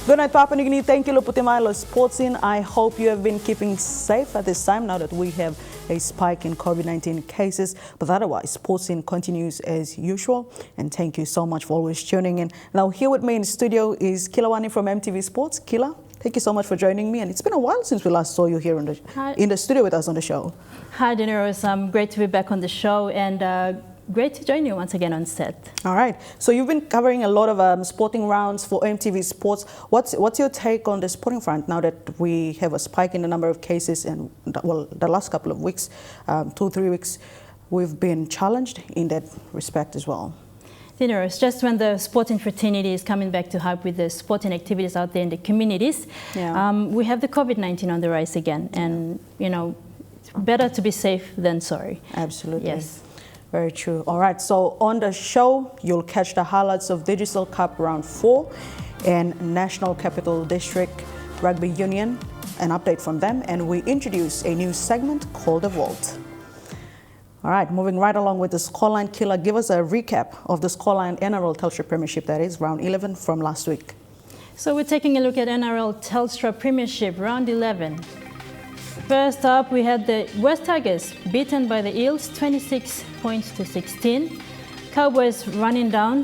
Good night, Papua New Guinea. Thank you, Luputimailo Sportsin. I hope you have been keeping safe at this time now that we have a spike in COVID-19 cases. But otherwise, Sportsin continues as usual. And thank you so much for always tuning in. Now, here with me in studio is Kilawani from MTV Sports. Kila, thank you so much for joining me. And it's been a while since we last saw you here in the studio with us on the show. Hi, Dineros. Great to be back on the show. And great to join you once again on set. All right. So you've been covering a lot of sporting rounds for MTV Sports. What's your take on the sporting front now that we have a spike in the number of cases and, well, the last couple of weeks, 2-3 weeks, we've been challenged in that respect as well? It's just when the sporting fraternity is coming back to hype with the sporting activities out there in the communities, we have the COVID-19 on the rise again. And, you know, it's better to be safe than sorry. Absolutely. Yes. Very true. All right, so on the show, you'll catch the highlights of Digital Cup Round 4 and National Capital District Rugby Union, an update from them, and we introduce a new segment called The Vault. All right, moving right along with the scoreline. Killer, give us a recap of the scoreline NRL Telstra Premiership, that is, Round 11 from last week. So we're taking a look at NRL Telstra Premiership, Round 11. First up, we had the West Tigers beaten by the Eels, 26 points to 16. Cowboys running down,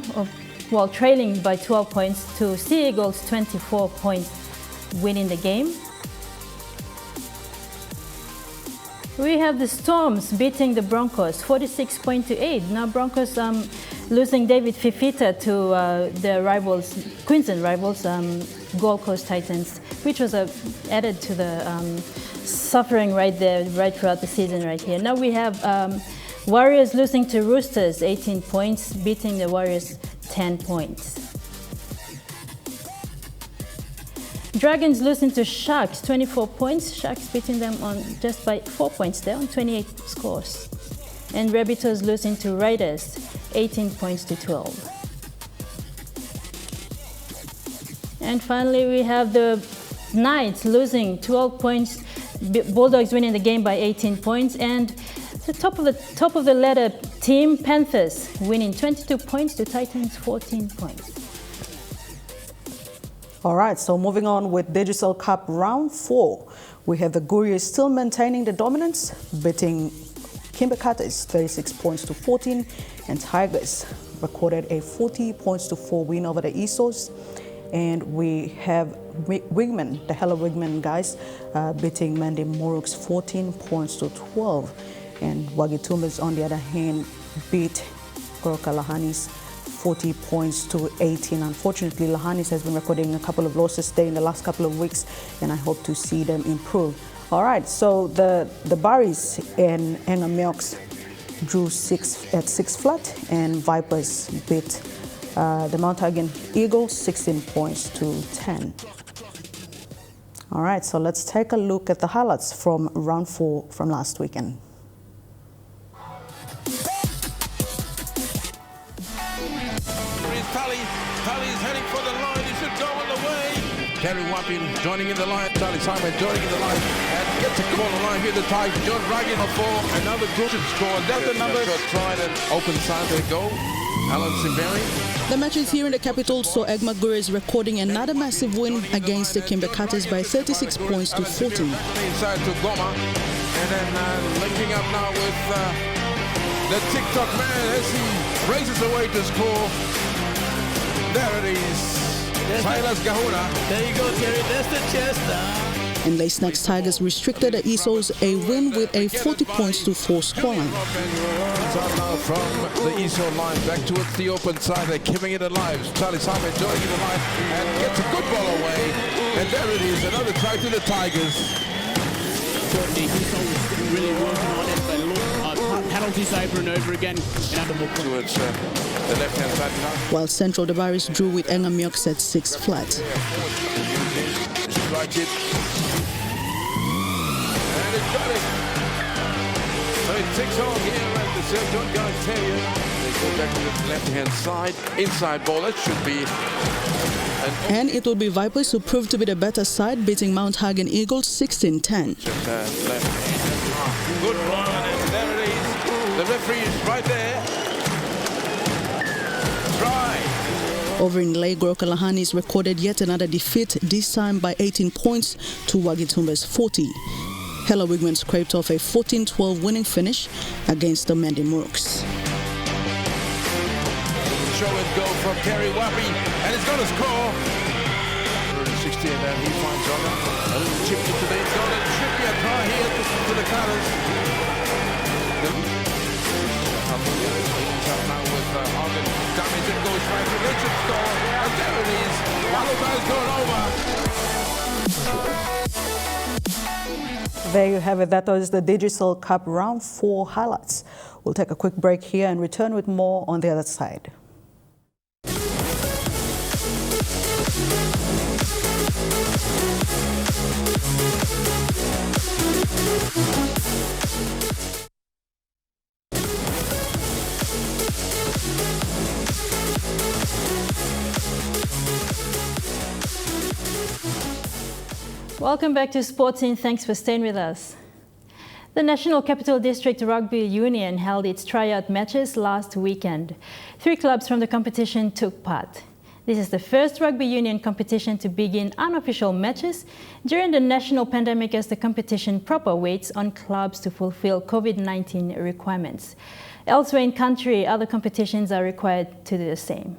while trailing by 12 points to Sea Eagles, 24 points, winning the game. We have the Storms beating the Broncos, 46 points to 8. Now Broncos losing David Fifita to the rivals, Queensland rivals, Gold Coast Titans, which was added to the suffering right there, right throughout the season right here. Now we have Warriors losing to Roosters, 18 points, beating the Warriors 10 points. Dragons losing to Sharks, 24 points. Sharks beating them on just by 4 points there on 28 scores. And Rabbitohs losing to Raiders, 18 points to 12. And finally, we have the Knights losing 12 points. Bulldogs winning the game by 18 points, and the top of the ladder team, Panthers, winning 22 points to Titans 14 points. All right, so moving on with Digital Cup Round 4, we have the Gurias still maintaining the dominance, beating Kimbercutters 36 points to 14, and Tigers recorded a 40 points to 4 win over the Esos. And we have Wigman, the Hello Wigman guys, beating Mandy Moruks 14 points to 12. And Wagitumbas, on the other hand, beat Goroka Lahanis 40 points to 18. Unfortunately, Lahanis has been recording a couple of losses there in the last couple of weeks, and I hope to see them improve. All right, so the Barries and Engamioks drew at 6 flat, and Vipers beat the Mount Hagen Eagles 16 points to 10. All right, so let's take a look at the highlights from Round 4 from last weekend. Tally is heading for the line. He should go on the way. Terry Wapping joining in the line. Tally Simon joining in the line. And gets a call on the line here. The Tigers. John Raggin for another good score. That's the number. Trying an open side. They go. Alan Simberi. The matches here in the capital saw Agmark Gurias recording another massive win against the Kimbercutters by 36 points to 14. Inside to Goma. And then linking up now with the TikTok man as he races away to score. There it is. Silas Gahuna. There you go, Terry. That's the chest. And Lace Snacks Tigers restricted the Esos a win with a 40 points to 4 scoreline. From the Eso line back towards the open side. They're keeping it alive. Charlie Simon joining in the line and gets a good ball away. And there it is. Another try to the Tigers. Certainly, Eso really working on it. They look penalties over and over again. Towards the left-hand side. While Central Dabaris drew with Engamioks at 6 flat. Strike it. And it's got it. So it ticks on here at the St. John Guys Terrier. they go back to the left-hand side. Inside ball, that should be... And it will be Vipers who proved to be the better side, beating Mount Hagen Eagles 16-10. Good run, and there it is. The referee is right there. Try. Over in Lagos, Kalahani's recorded yet another defeat, this time by 18 points to Wagitumbe's 40. Hela Wigman scraped off a 14-12 winning finish against the Mandy Mooks. Show and go from Terry Wappy, and it's going to score. 60, and then he finds on it. A little chip to the end zone, and it should be a try here to the Colours. Up now with Arden. Damage and goes right to Richard score, and there it is. Waluka is going over. There you have it. That was the Digital Cup Round 4 highlights. We'll take a quick break here and return with more on the other side. Welcome back to Sporting. Thanks for staying with us. The National Capital District Rugby Union held its tryout matches last weekend. 3 clubs from the competition took part. This is the first rugby union competition to begin unofficial matches during the national pandemic, as the competition proper waits on clubs to fulfill COVID-19 requirements. Elsewhere in country, other competitions are required to do the same.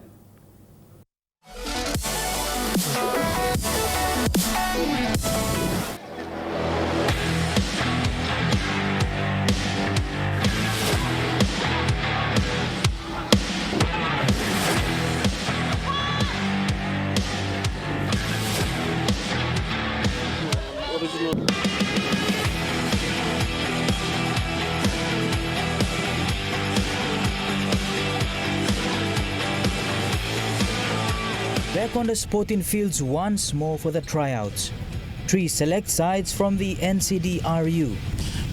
Back on the sporting fields once more for the tryouts. 3 select sides from the NCD RU.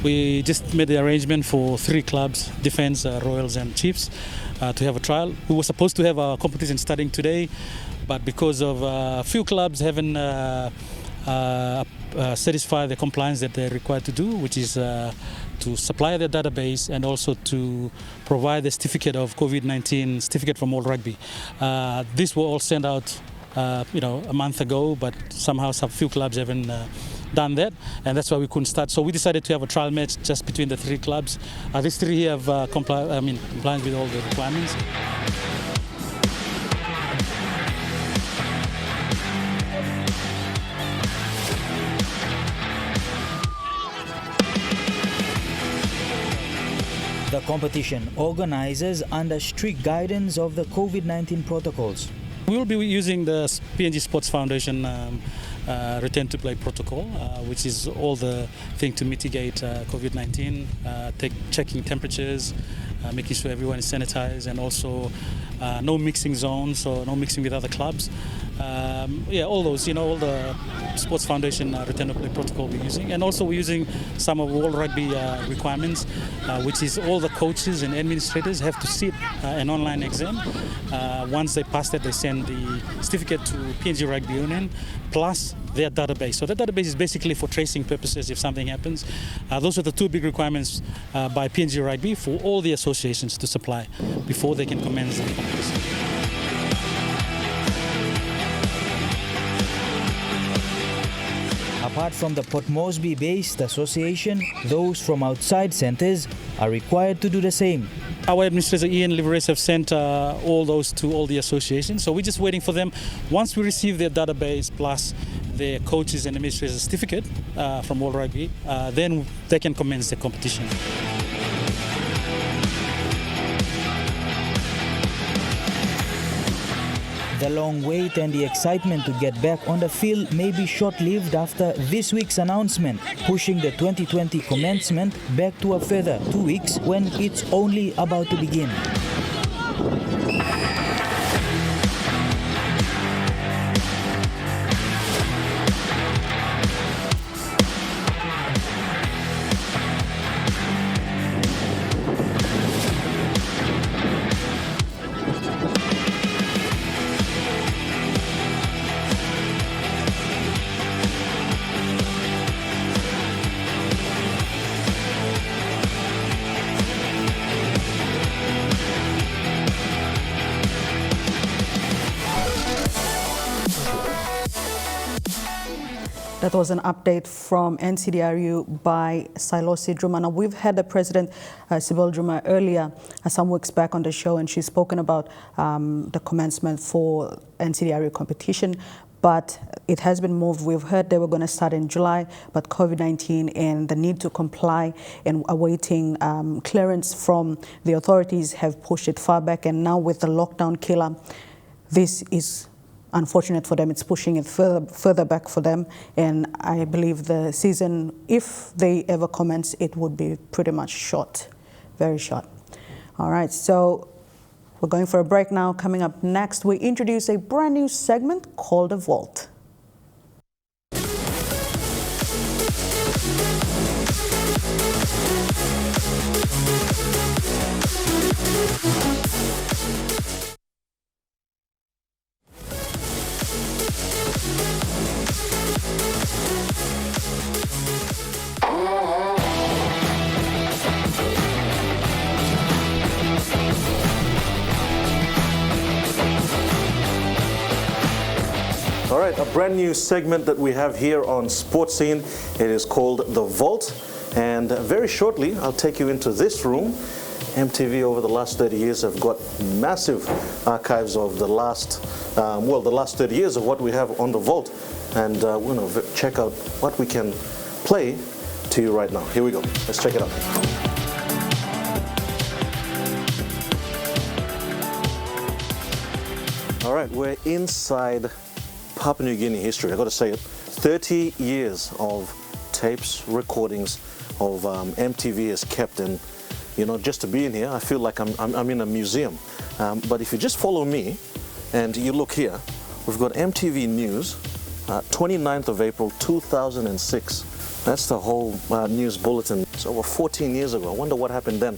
We just made the arrangement for 3 clubs, Defence, Royals and Chiefs, to have a trial. We were supposed to have a competition starting today, but because of a few clubs haven't satisfied the compliance that they're required to do, which is to supply their database and also to provide the certificate of COVID-19 certificate from World Rugby. These were all sent out a month ago, but somehow some few clubs haven't done that, and that's why we couldn't start. So we decided to have a trial match just between the 3 clubs. These 3 here have compliance with all the requirements. The competition organizers under strict guidance of the COVID-19 protocols. We will be using the PNG Sports Foundation return to play protocol, which is all the thing to mitigate COVID-19, checking temperatures, making sure everyone is sanitized, and also no mixing zones, so no mixing with other clubs. All those, all the Sports Foundation return to play protocol we're using, and also we're using some of World Rugby requirements, which is all the coaches and administrators have to sit an online exam. Once they pass that, they send the certificate to PNG Rugby Union plus their database. So that database is basically for tracing purposes if something happens. Those are the 2 big requirements by PNG Rugby for all the associations to supply before they can commence the competition. Apart from the Port Moresby-based association, those from outside centres are required to do the same. Our administrator Ian Liveris have sent all those to all the associations, so we're just waiting for them. Once we receive their database plus their coaches and administrators certificate from World Rugby, then they can commence the competition. The long wait and the excitement to get back on the field may be short-lived after this week's announcement, pushing the 2020 commencement back to a further 2 weeks when it's only about to begin. That was an update from NCDRU by Sailosi Druma. Now, we've had the president, Sibel Druma, earlier, some weeks back on the show, and she's spoken about the commencement for NCDRU competition, but it has been moved. We've heard they were going to start in July, but COVID-19 and the need to comply and awaiting clearance from the authorities have pushed it far back. And now with the lockdown killer, this is unfortunate for them. It's pushing it further back for them. And I believe the season, if they ever commence, it would be pretty much short, very short. All right, so we're going for a break now. Coming up next, we introduce a brand new segment called The Vault. All right, a brand new segment that we have here on Sports Scene. It is called The Vault, and very shortly I'll take you into this room. MTV over the last 30 years have got massive archives of the last, the last 30 years of what we have on The Vault, and we're going to check out what we can play to you right now. Here we go. Let's check it out. All right, we're inside Papua New Guinea history. I've got to say it, 30 years of tapes, recordings of MTV is kept, and you know, just to be in here, I feel like I'm in a museum. But if you just follow me and you look here, we've got MTV News, 29th of April 2006. That's the whole news bulletin. It's over 14 years ago. I wonder what happened then.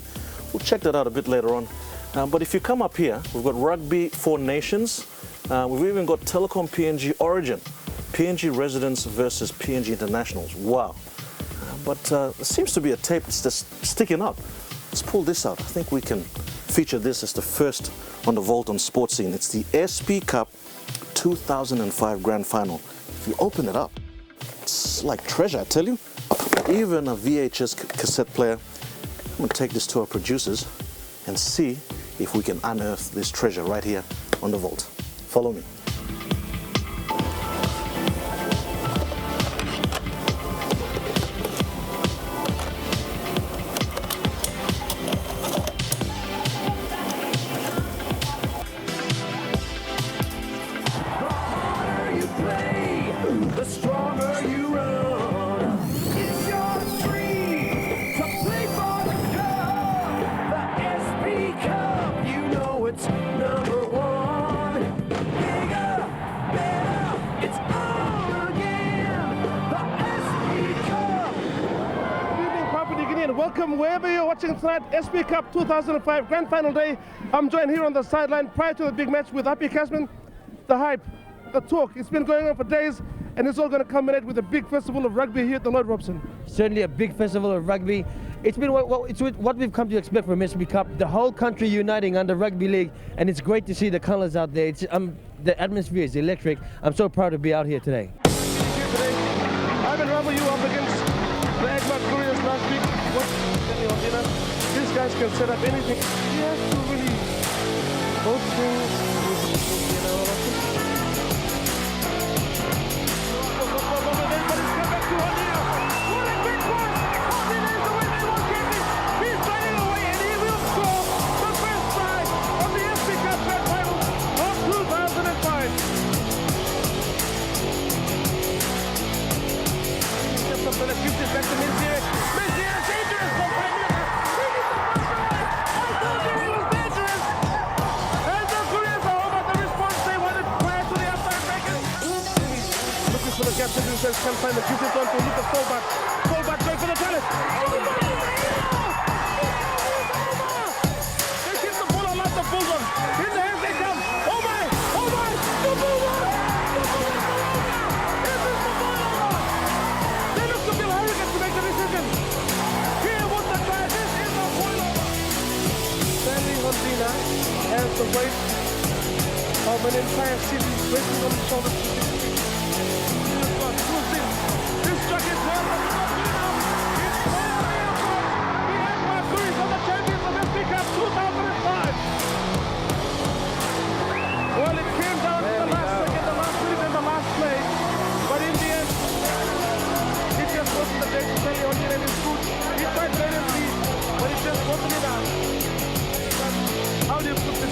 We'll check that out a bit later on. But if you come up here, we've got Rugby Four Nations. We've even got Telecom PNG Origin, PNG Residents versus PNG Internationals. Wow. But there seems to be a tape that's just sticking up. Let's pull this out. I think we can feature this as the first on The Vault on Sports Scene. It's the SP Cup 2005 Grand Final. If you open it up, it's like treasure, I tell you. Even a VHS cassette player. I'm going to take this to our producers and see if we can unearth this treasure right here on The Vault. Follow me. Welcome wherever you're watching tonight, SP Cup 2005 Grand Final Day. I'm joined here on the sideline prior to the big match with Happy Casman. The hype, the talk, it's been going on for days, and it's all going to culminate with a big festival of rugby here at the Lloyd Robson. Certainly a big festival of rugby. It's been what we've come to expect from SP Cup, the whole country uniting under Rugby League, and it's great to see the colours out there. The atmosphere is electric. I'm so proud to be out here today. I've been rumble you up against the Agmark Gurias last week. These guys can set up anything. You have to really both things. He's running away and he will score the first try of the SP Cup Grand Final of 2005. Just up to the future, back to Menzies. Menzies is dangerous for Prime Minister. I told you he was dangerous. And the Gurias are home at the response they wanted prior to the outside breakers. Looking for the captain who says can't find the future on to Lucas Throwback. Throwback going for the talent. They keep the ball on the Bulldogs. In the hands they come. Oh my, the Bulldogs. This is the Bulldogs. They look to Bill Harrigan to make the decision. Here was the try. This is the Bulldogs. Stanley Hondina has the weight of an entire city resting on his shoulders.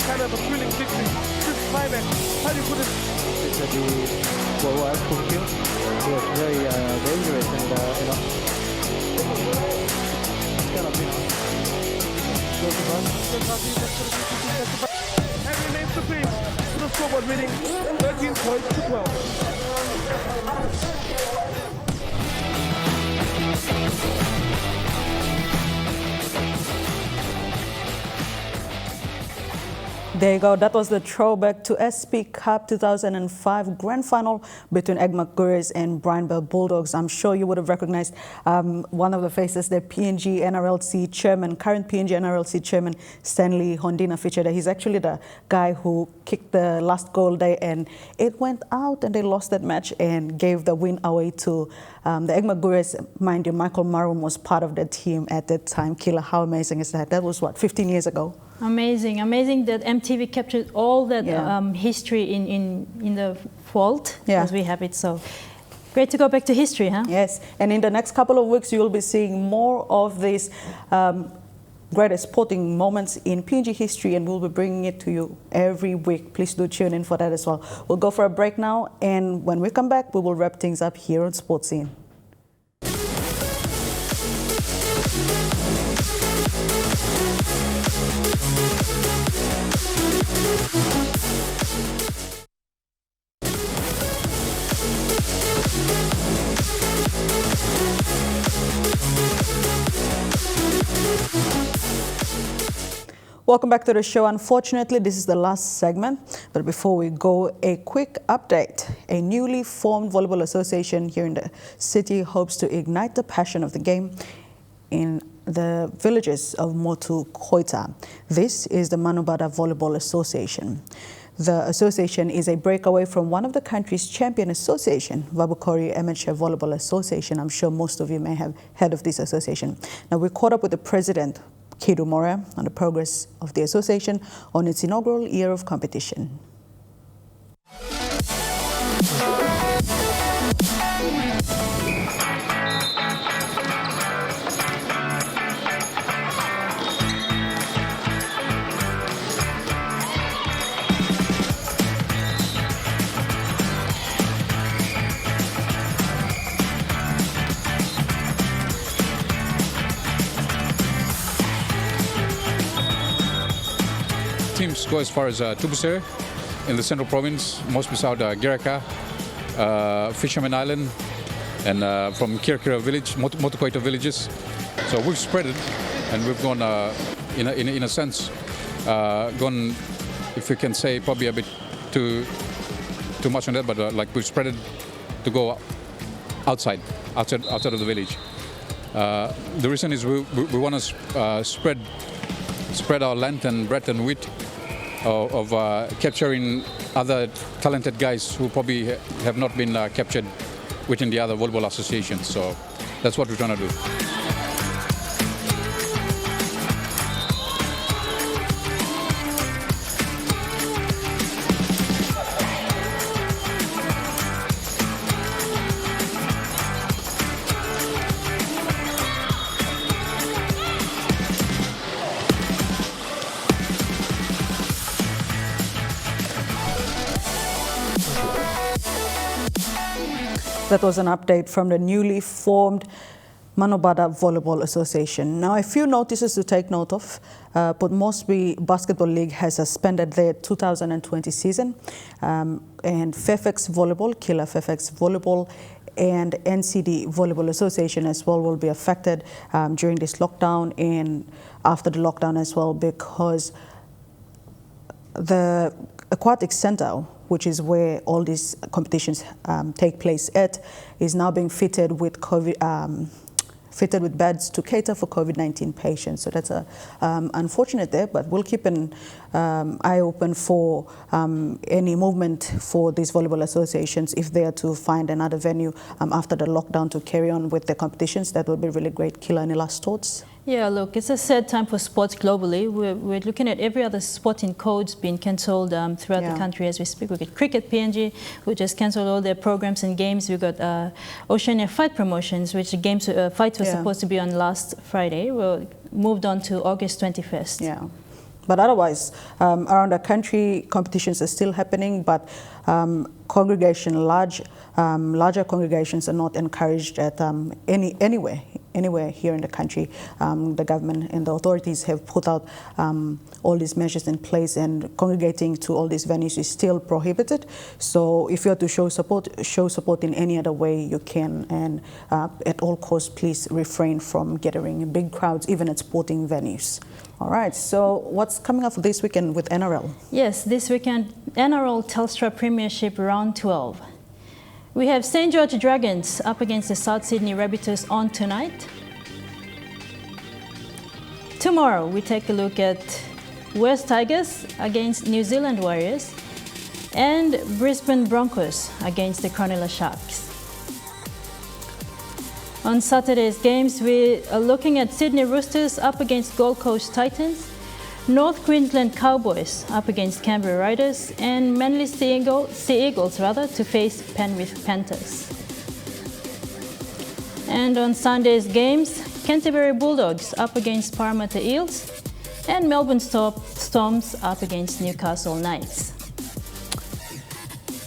kind of a thrilling victory. This climax, how do you put it? It's the worldwide fulfill. It was very dangerous and kind of and remains supreme to the scoreboard reading 13 points to 12. There you go. That was the throwback to SP Cup 2005 Grand Final between Agmark Gurias and Brian Bell Bulldogs. I'm sure you would have recognized one of the faces, the PNG NRLC chairman, current PNG NRLC chairman, Stanley Hondina featured. He's actually the guy who kicked the last goal there, and it went out and they lost that match and gave the win away to the Agmark Gurias. Mind you, Michael Marum was part of the team at that time. Killer, how amazing is that? That was what, 15 years ago? Amazing, amazing that MTV captured all that history in the vault as we have it. So great to go back to history, huh? Yes, and in the next couple of weeks, you will be seeing more of these greatest sporting moments in PNG history, and we'll be bringing it to you every week. Please do tune in for that as well. We'll go for a break now, and when we come back, we will wrap things up here on Sports Scene. Welcome back to the show. Unfortunately, this is the last segment, but before we go, a quick update. A newly formed volleyball association here in the city hopes to ignite the passion of the game in the villages of Motu Koita. This is the Manubada Volleyball Association. The association is a breakaway from one of the country's champion association, Vabukori Amateur Volleyball Association. I'm sure most of you may have heard of this association. Now, we caught up with the president, Kidu Morea, on the progress of the association on its inaugural year of competition. Teams go as far as Tubusere in the central province, most beside Giraka, Fisherman Island, and from Kirkira village, Motukoita villages. So we've spread it, and we've gone, in a sense, gone, if we can say, probably a bit too much on that, but like we've spread it to go outside of the village. The reason is we want to spread our length and breadth and width of capturing other talented guys who probably have not been captured within the other volleyball associations. So that's what we're trying to do. That was an update from the newly formed Manubada Volleyball Association. Now, a few notices to take note of. Port Moresby Basketball League has suspended their 2020 season, and Fairfax Volleyball, Killer Fairfax Volleyball, and NCD Volleyball Association as well will be affected during this lockdown and after the lockdown as well, because the Aquatic Centre, which is where all these competitions take place at, is now being fitted with fitted with beds to cater for COVID-19 patients. So that's unfortunate there, but we'll keep an eye open for any movement for these volleyball associations if they are to find another venue after the lockdown to carry on with their competitions. That would be really great. Kila, any last thoughts? Yeah, look, it's a sad time for sports globally. We're looking at every other sporting codes being cancelled throughout the country as we speak. We've got Cricket PNG, who just cancelled all their programs and games. We've got Oceania Fight Promotions, which the games fights were supposed to be on last Friday. Well, moved on to August 21st. Yeah. But otherwise, around the country, competitions are still happening, but larger congregations are not encouraged at anywhere here in the country. The government and the authorities have put out all these measures in place, and congregating to all these venues is still prohibited. So if you are to show support in any other way you can, and at all costs, please refrain from gathering big crowds, even at sporting venues. All right, so what's coming up this weekend with NRL? Yes, this weekend, NRL Telstra Premiership Round 12. We have St. George Dragons up against the South Sydney Rabbitohs on tonight. Tomorrow, we take a look at West Tigers against New Zealand Warriors and Brisbane Broncos against the Cronulla Sharks. On Saturday's games, we are looking at Sydney Roosters up against Gold Coast Titans, North Queensland Cowboys up against Canberra Raiders, and Manly Sea Eagles to face Penrith Panthers. And on Sunday's games, Canterbury Bulldogs up against Parramatta Eels, and Melbourne Storms up against Newcastle Knights.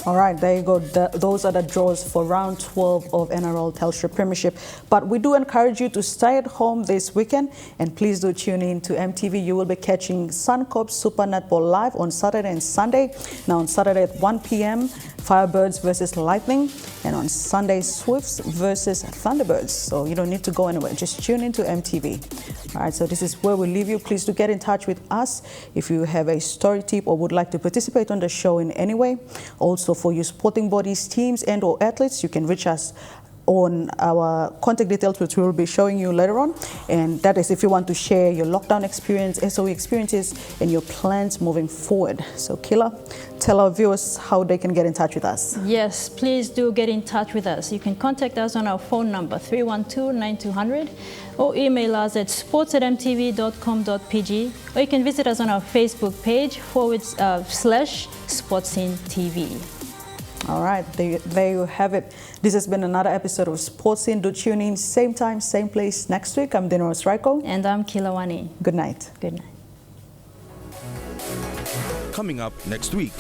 All right, there you go. Those are the draws for round 12 of NRL Telstra Premiership. But we do encourage you to stay at home this weekend, and please do tune in to MTV. You will be catching Suncorp Super Netball live on Saturday and Sunday. Now on Saturday at 1 p.m, Firebirds versus Lightning, and on Sunday, Swifts versus Thunderbirds. So you don't need to go anywhere. Just tune into MTV. All right, so this is where we leave you. Please do get in touch with us if you have a story tip or would like to participate on the show in any way. Also, for your sporting bodies, teams and or athletes, you can reach us on our contact details, which we will be showing you later on. And that is if you want to share your lockdown experience, SOE experiences, and your plans moving forward. So Kila, tell our viewers how they can get in touch with us. Yes, please do get in touch with us. You can contact us on our phone number 312-9200 or email us at sports@mtv.com.pg, or you can visit us on our Facebook page /SportsSceneTV. All right, there you have it. This has been another episode of Sports Scene. Do tune in, same time, same place next week. I'm Dinoros Raiko. And I'm Kilawani. Good night. Good night. Coming up next week.